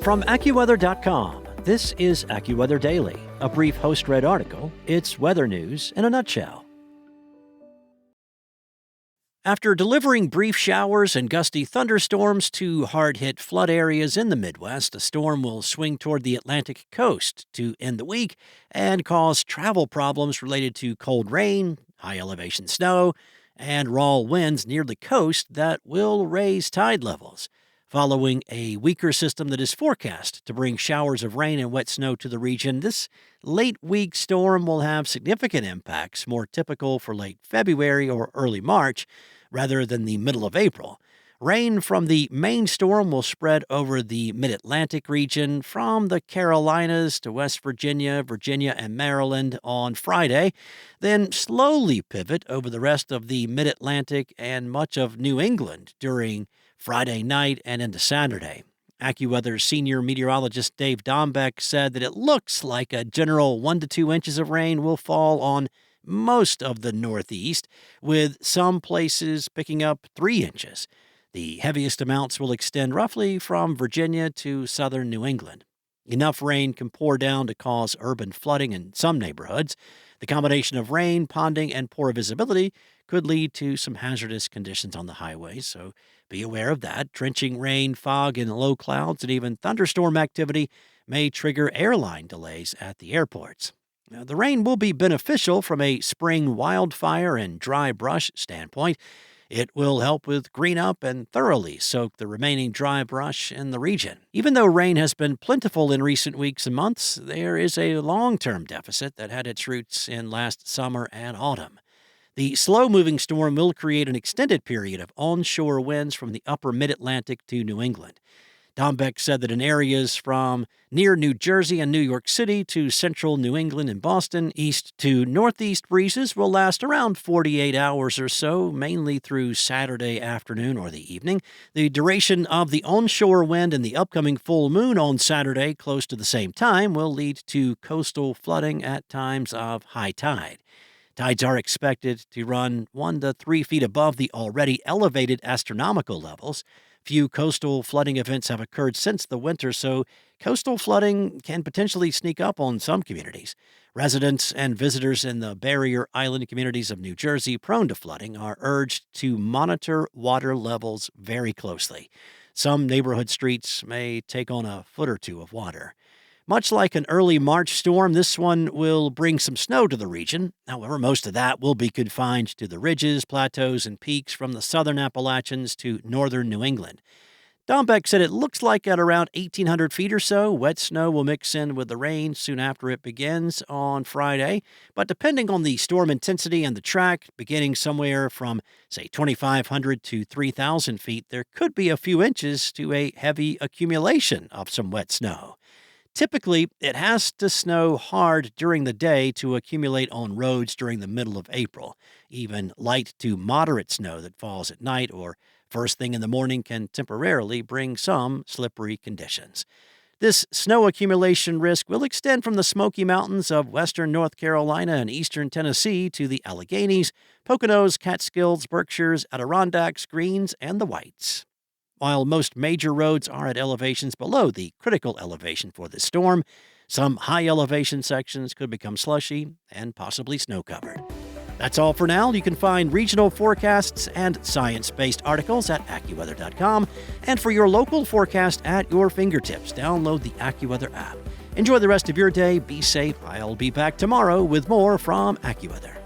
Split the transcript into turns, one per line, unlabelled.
From AccuWeather.com, this is AccuWeather Daily, a brief host-read article. It's weather news in a nutshell. After delivering brief showers and gusty thunderstorms to hard-hit flood areas in the Midwest, a storm will swing toward the Atlantic coast to end the week and cause travel problems related to cold rain, high-elevation snow, and raw winds near the coast that will raise tide levels. Following a weaker system that is forecast to bring showers of rain and wet snow to the region, this late-week storm will have significant impacts, more typical for late February or early March, rather than the middle of April. Rain from the main storm will spread over the mid-Atlantic region from the Carolinas to West Virginia, and Maryland on Friday, then slowly pivot over the rest of the mid-Atlantic and much of New England during Friday night and into Saturday. AccuWeather's senior meteorologist Dave Dombeck said that it looks like a general 1 to 2 inches of rain will fall on most of the Northeast, with some places picking up 3 inches. The heaviest amounts will extend roughly from Virginia to southern New England. Enough rain can pour down to cause urban flooding in some neighborhoods. The combination of rain, ponding, and poor visibility could lead to some hazardous conditions on the highways, so be aware of that. Drenching rain, fog, and low clouds, and even thunderstorm activity may trigger airline delays at the airports. Now, the rain will be beneficial from a spring wildfire and dry brush standpoint. It will help with green up and thoroughly soak the remaining dry brush in the region. Even though rain has been plentiful in recent weeks and months, there is a long-term deficit that had its roots in last summer and autumn. The slow-moving storm will create an extended period of onshore winds from the upper mid-Atlantic to New England. Dombeck said that in areas from near New Jersey and New York City to central New England and Boston, east to northeast breezes will last around 48 hours or so, mainly through Saturday afternoon or the evening. The duration of the onshore wind and the upcoming full moon on Saturday, close to the same time, will lead to coastal flooding at times of high tide. Tides are expected to run 1 to 3 feet above the already elevated astronomical levels. Few coastal flooding events have occurred since the winter, so coastal flooding can potentially sneak up on some communities. Residents and visitors in the barrier island communities of New Jersey prone to flooding are urged to monitor water levels very closely. Some neighborhood streets may take on a foot or two of water. Much like an early March storm, this one will bring some snow to the region. However, most of that will be confined to the ridges, plateaus, and peaks from the southern Appalachians to northern New England. Dombeck said it looks like at around 1,800 feet or so, wet snow will mix in with the rain soon after it begins on Friday. But depending on the storm intensity and the track, beginning somewhere from, say, 2,500 to 3,000 feet, there could be a few inches to a heavy accumulation of some wet snow. Typically, it has to snow hard during the day to accumulate on roads during the middle of April. Even light to moderate snow that falls at night or first thing in the morning can temporarily bring some slippery conditions. This snow accumulation risk will extend from the Smoky Mountains of western North Carolina and eastern Tennessee to the Alleghenies, Poconos, Catskills, Berkshires, Adirondacks, Greens, and the Whites. While most major roads are at elevations below the critical elevation for this storm, some high-elevation sections could become slushy and possibly snow-covered. That's all for now. You can find regional forecasts and science-based articles at AccuWeather.com, and for your local forecast at your fingertips, download the AccuWeather app. Enjoy the rest of your day. Be safe. I'll be back tomorrow with more from AccuWeather.